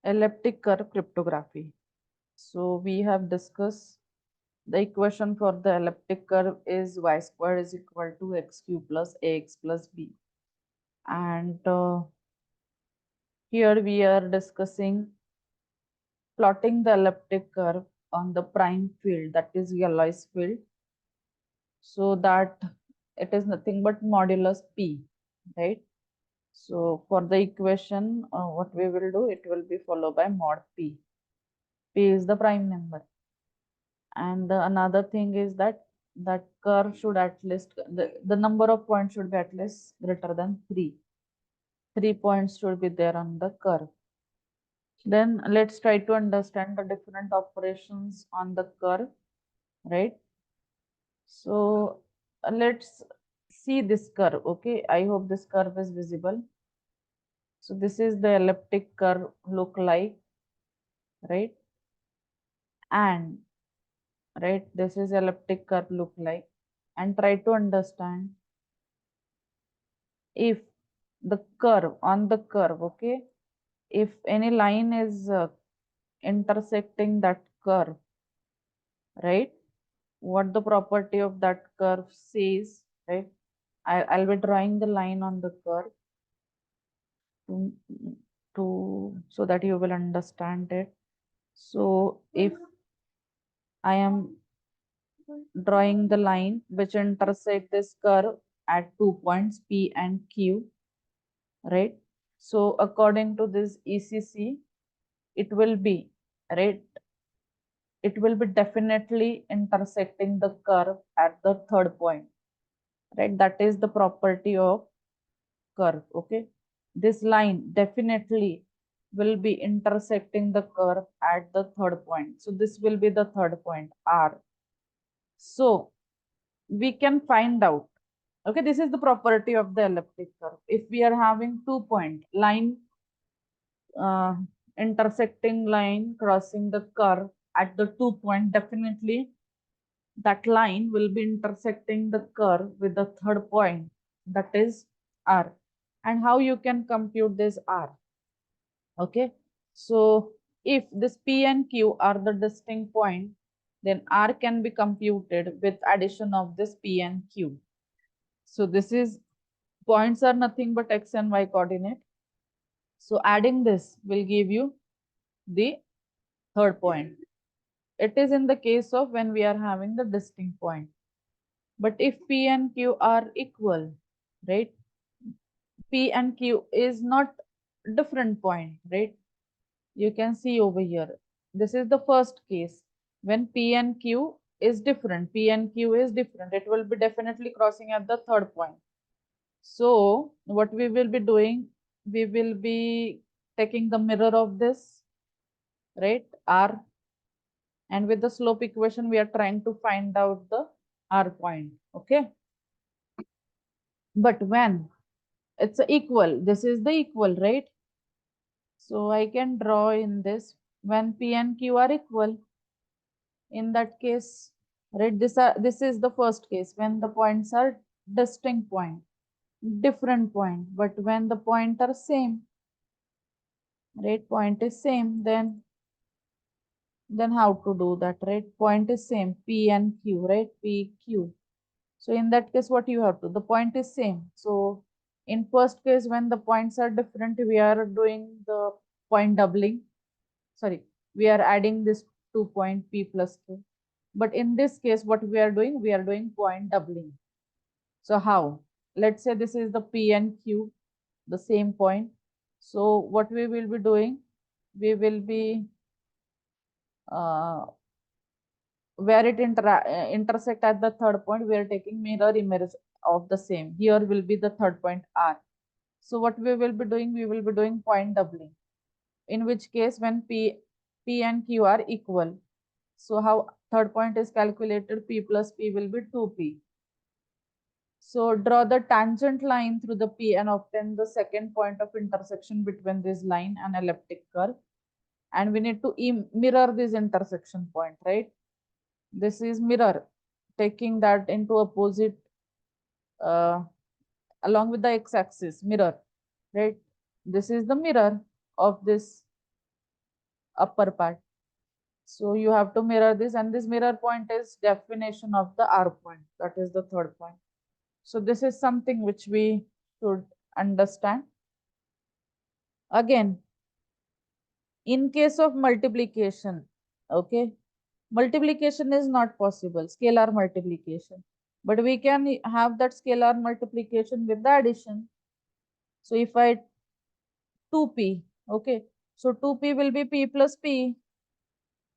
Elliptic curve cryptography. So we have discussed the equation for the elliptic curve is y squared is equal to x cube plus ax plus b. And here we are discussing plotting the elliptic curve on the prime field, that is Galois field, so that it is nothing but modulus p, right? So for the equation, what we will do, it will be followed by mod p. P is the prime number. And another thing is that curve should at least, the number of points should be at least greater than 3. 3 points should be there on the curve. Then let's try to understand the different operations on the curve, right? So let's see this curve. Okay, I hope this curve is visible. So this is the elliptic curve look like, right? And right, this is elliptic curve look like, and try to understand if the curve on the curve, okay, if any line is intersecting that curve, right, what the property of that curve says, right? I'll be drawing the line on the curve to, so that you will understand it. So if I am drawing the line which intersect this curve at 2 points P and Q, right? So according to this ECC, it will be, right, it will be definitely intersecting the curve at the third point, right? That is the property of curve, okay? This line definitely will be intersecting the curve at the third point. So this will be the third point, R. So we can find out, okay, this is the property of the elliptic curve. If we are having 2 point line, uh, intersecting line crossing the curve at the 2 point, definitely that line will be intersecting the curve with the third point, that is R. And how you can compute this R? Okay, so if this P and Q are the distinct point, then R can be computed with addition of this P and Q. So this is, points are nothing but x and y coordinate. So adding this will give you the third point. It is in the case of when we are having the distinct point. But if P and Q are equal, right? P and Q is not different point, right? You can see over here. This is the first case. When P and Q is different, P and Q is different, it will be definitely crossing at the third point. So what we will be doing, we will be taking the mirror of this, right, R, and with the slope equation we are trying to find out the R point, okay? But when it's equal, this is the equal, right? So I can draw in this when P and Q are equal. In that case, right, this is the first case when the points are distinct point, different point. But when the point are same, right, point is same, then how to do that, right? Point is same, P and Q, right? P, Q. So in that case, what you have to, the point is same. So in first case, when the points are different, we are doing the point doubling. Sorry, we are adding this 2 point P plus Q. But in this case, what we are doing point doubling. So how? Let's say this is the P and Q, the same point. So what we will be doing, we will be uh, where it intersect at the third point, we are taking mirror image of the same. Here will be the third point R. So what we will be doing, we will be doing point doubling. In which case, when P and Q are equal, so how third point is calculated? P plus P will be 2P. So draw the tangent line through the P and obtain the second point of intersection between this line and elliptic curve. And we need to mirror this intersection point, right? This is mirror, taking that into opposite uh, along with the x-axis mirror, right? This is the mirror of this upper part. So you have to mirror this, and this mirror point is definition of the R point. That is the third point. So this is something which we should understand. Again, in case of multiplication, okay, multiplication is not possible, scalar multiplication, but we can have that scalar multiplication with the addition. So if I 2p, okay, so 2p will be p plus p,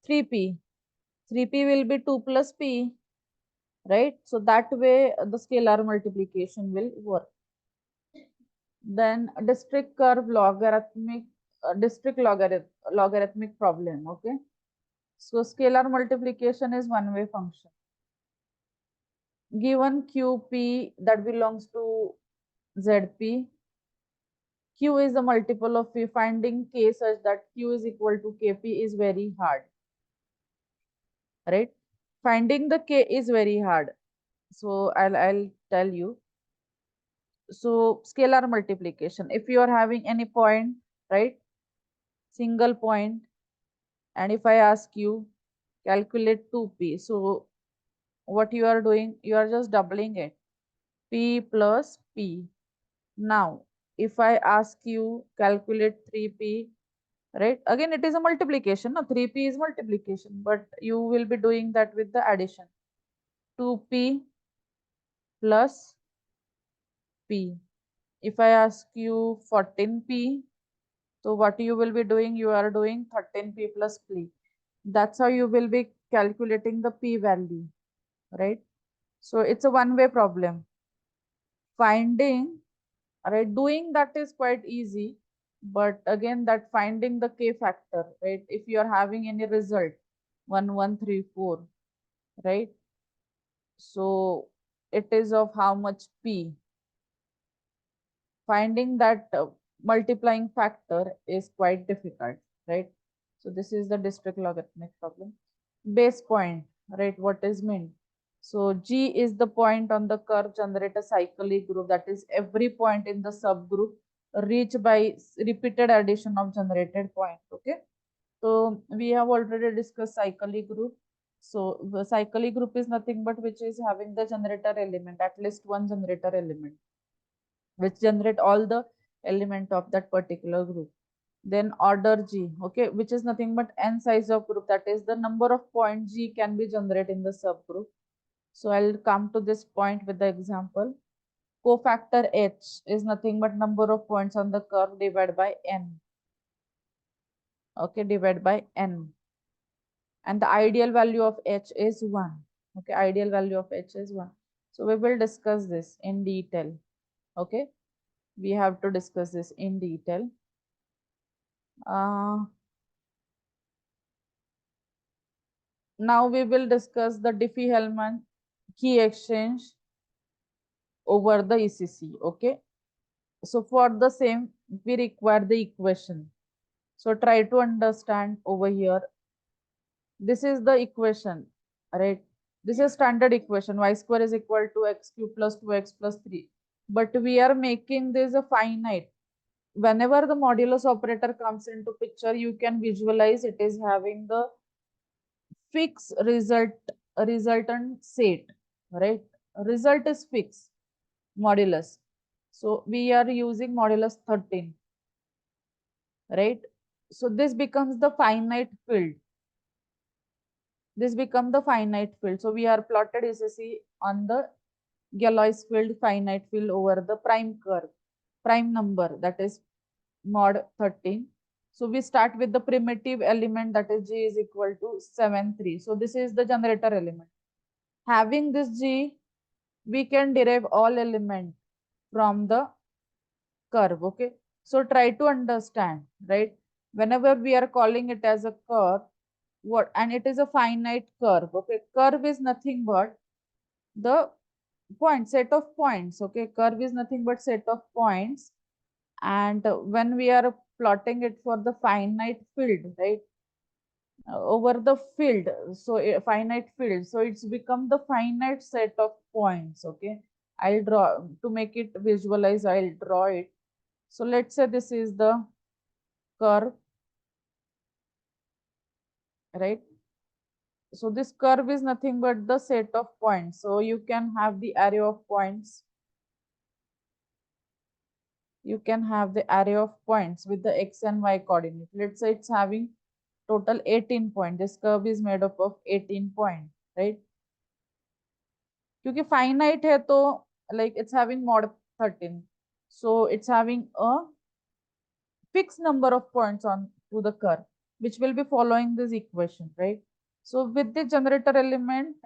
3p, 3p will be 2 plus p, right? So that way the scalar multiplication will work. Then district curve logarithmic, logarithmic problem, okay? So scalar multiplication is one-way function. Given QP that belongs to ZP, Q is the multiple of P. Finding K such that Q is equal to KP is very hard, right? Finding the K is very hard. So I'll tell you. So scalar multiplication. If you are having any point, right? Single point, and if I ask you calculate 2p, so what you are doing, you are just doubling it, p plus p. Now if I ask you calculate 3p, right, again it is a multiplication. No, 3p is multiplication, but you will be doing that with the addition, 2p plus p. If I ask you 14p, so what you will be doing, you are doing 13p plus p. That's how you will be calculating the p value, right? So it's a one-way problem. Finding, right, doing that is quite easy, but again that finding the k factor, right? If you are having any result 1 1 3 4, right? So it is of how much p. Finding that multiplying factor is quite difficult, right? So this is the district logarithmic problem. Base point, right? What is meant? So G is the point on the curve, generate a cyclic group, that is every point in the subgroup reached by repeated addition of generated point. Okay. So we have already discussed cyclic group. So the cyclic group is nothing but which is having the generator element, at least one generator element, which generate all the element of that particular group. Then order G, okay, which is nothing but n size of group, that is the number of points G can be generated in the subgroup. So I'll come to this point with the example. Cofactor H is nothing but number of points on the curve divided by n. Okay, divided by n. And the ideal value of H is 1. Okay, ideal value of H is 1. So we will discuss this in detail. Okay, we have to discuss this in detail. Now we will discuss the Diffie-Hellman key exchange over the ECC. Okay. So for the same, we require the equation. So try to understand over here. This is the equation, right? This is standard equation. Y square is equal to x cube plus 2x plus 3. But we are making this a finite. Whenever the modulus operator comes into picture, you can visualize it is having the fixed resultant set, right? Result is fixed modulus. So we are using modulus 13, right? So this becomes the finite field. This becomes the finite field. So we are plotted ECC on the Galois field, finite field over the prime curve, prime number, that is mod 13. So we start with the primitive element, that is G is equal to 7 3. So this is the generator element. Having this G, we can derive all element from the curve. Okay. So try to understand, right? Whenever we are calling it as a curve, what, and it is a finite curve. Okay. Curve is nothing but the point, set of points. Okay. Curve is nothing but set of points. And when we are plotting it for the finite field, right? Over the field, so a finite field, so it's become the finite set of points. Okay, I'll draw to make it visualize, I'll draw it. So let's say this is the curve, right? So this curve is nothing but the set of points. So you can have the array of points. You can have the array of points with the x and y coordinate. Let's say it's having total 18 points. This curve is made up of 18 points, right? क्योंकि finite है तो like it's having mod 13. So it's having a fixed number of points on to the curve, which will be following this equation, right? So with the generator element,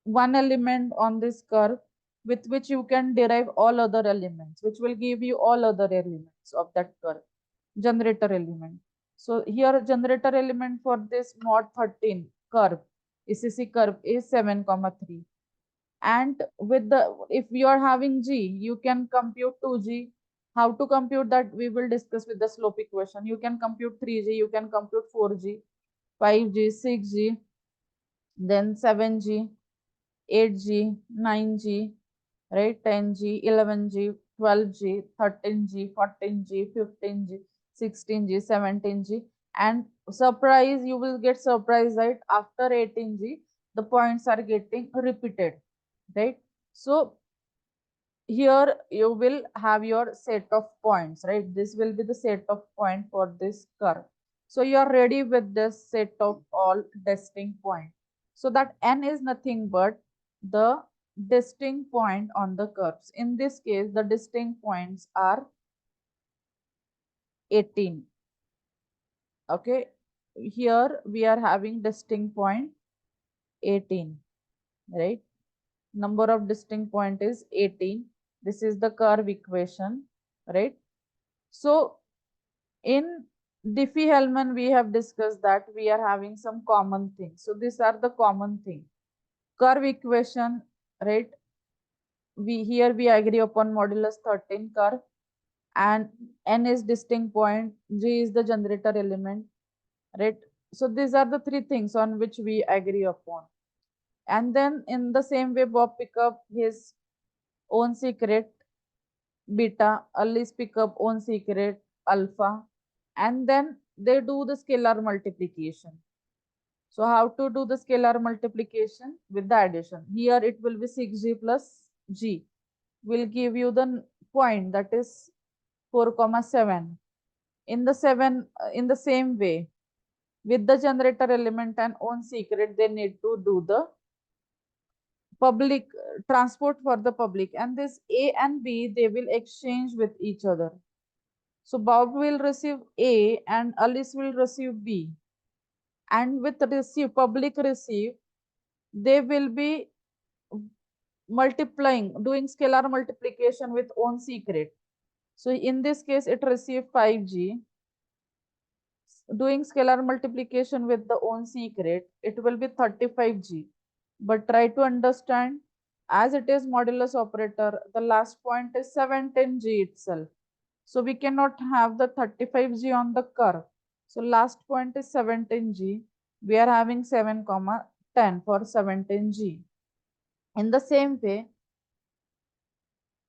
one element on this curve with which you can derive all other elements, which will give you all other elements of that curve, generator element. So here generator element for this mod 13 curve, ECC curve is 7,3. And with the, if you are having G, you can compute 2G. How to compute that we will discuss with the slope equation. You can compute 3G, you can compute 4G, 5G, 6G, then 7G, 8G, 9G, right? 10G, 11G, 12G, 13G, 14G, 15G, 16G, 17G. And surprise, you will get surprised that after 18G, the points are getting repeated, right? So here you will have your set of points, right? This will be the set of point for this curve. So you are ready with this set of all distinct point. So that n is nothing but the distinct point on the curves. In this case, the distinct points are 18. Okay, here we are having distinct point 18, right? Number of distinct point is 18. This is the curve equation, right? So in Diffie-Hellman, we have discussed that we are having some common things. So these are the common thing. Curve equation, right? We agree upon modulus 13 curve, and n is distinct point, G is the generator element, right? So these are the three things on which we agree upon. And then in the same way, Bob pick up his own secret beta, Alice pick up own secret alpha, and then they do the scalar multiplication. So how to do the scalar multiplication? With the addition. Here it will be 6G plus G will give you the point, that is 4,7. In the same way, with the generator element and own secret, they need to do the public transport for the public, and this A and B, they will exchange with each other. So Bob will receive A and Alice will receive B, and with public receive, they will be multiplying, doing scalar multiplication with own secret. So in this case, it received 5G. Doing scalar multiplication with the own secret, it will be 35G. But try to understand, as it is modulus operator, the last point is 17G itself. So we cannot have the 35G on the curve. So last point is 17G. We are having 7,10 for 17G. In the same way,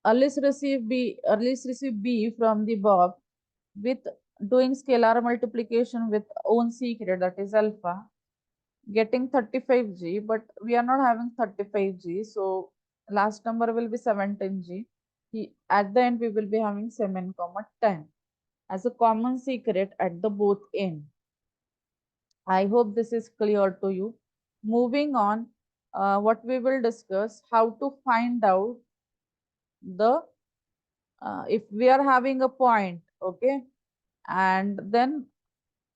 Alice received B from the Bob with doing scalar multiplication with own secret, that is alpha, getting 35G, but we are not having 35G. So last number will be 17G. At the end, we will be having 7,10 as a common secret at the both end. I hope this is clear to you. Moving on, what we will discuss, how to find out the if we are having a point, okay, and then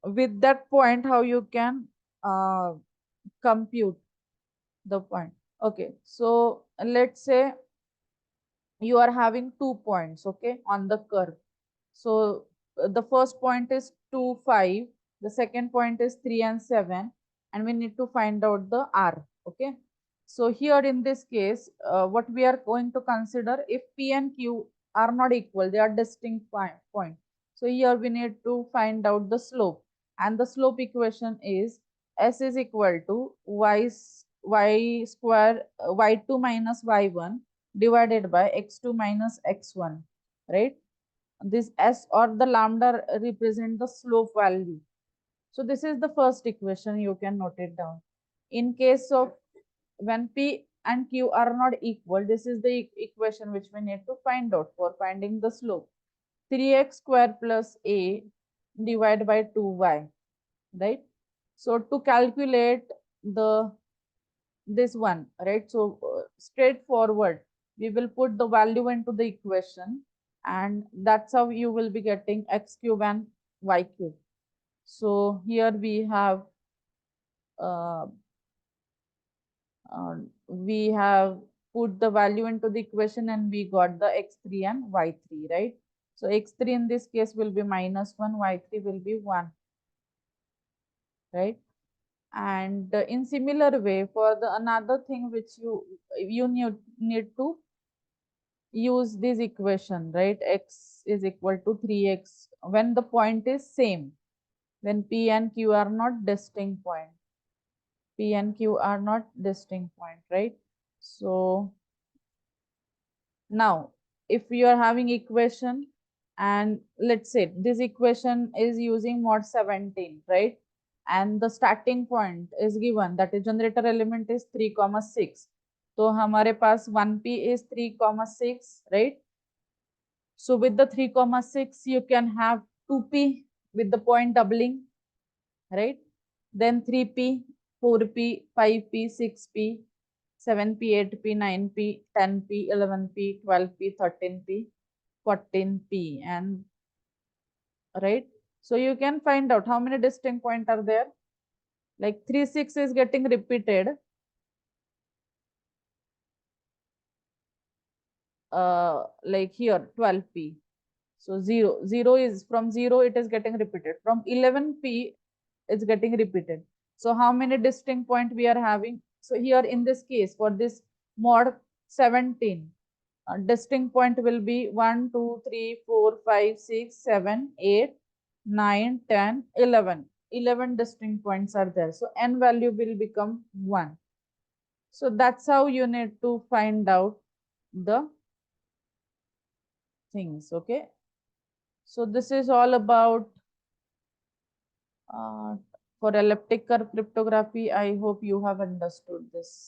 with that point, how you can compute the point. Okay, so let's say you are having 2 points, okay, on the curve. So the first point is 2, 5, the second point is 3 and 7, and we need to find out the R, okay. So here in this case, what we are going to consider, if P and Q are not equal, they are distinct point. So here we need to find out the slope, and the slope equation is S is equal to y square y2 minus y1 divided by x2 minus x1, right? This S or the lambda represent the slope value. So this is the first equation, you can note it down. In case of when P and Q are not equal, this is the equation which we need to find out for finding the slope. 3x square plus a divided by 2y, right? So to calculate the this one, right? So straightforward, we will put the value into the equation, and that's how you will be getting x cube and y cube. So here uh, we have put the value into the equation and we got the x3 and y3, right? So x3 in this case will be -1, y3 will be 1, right? And in similar way, for the another thing which you need to use this equation, right? X is equal to 3x when the point is same, when P and Q are not distinct point. P and Q are not distinct point, right? So now if you are having equation, and let's say this equation is using mod 17, right? And the starting point is given, that is generator element is 3 comma 6. So हमारे पास 1p is 3 comma 6, right? So with the 3 comma 6 you can have 2p with the point doubling, right? Then 3p, 4p, 5p, 6p, 7p, 8p, 9p, 10p, 11p, 12p, 13p, 14p, and right. So you can find out how many distinct points are there. Like 3, 6 is getting repeated. Like here 12p. So 0, 0 is from 0 it is getting repeated. From 11p it's getting repeated. So how many distinct point we are having? So here in this case for this mod 17, distinct point will be 1, 2, 3, 4, 5, 6, 7, 8, 9, 10, 11. 11 distinct points are there. So n value will become 1. So that's how you need to find out the things. Okay. So this is all about for elliptic curve cryptography. I hope you have understood this.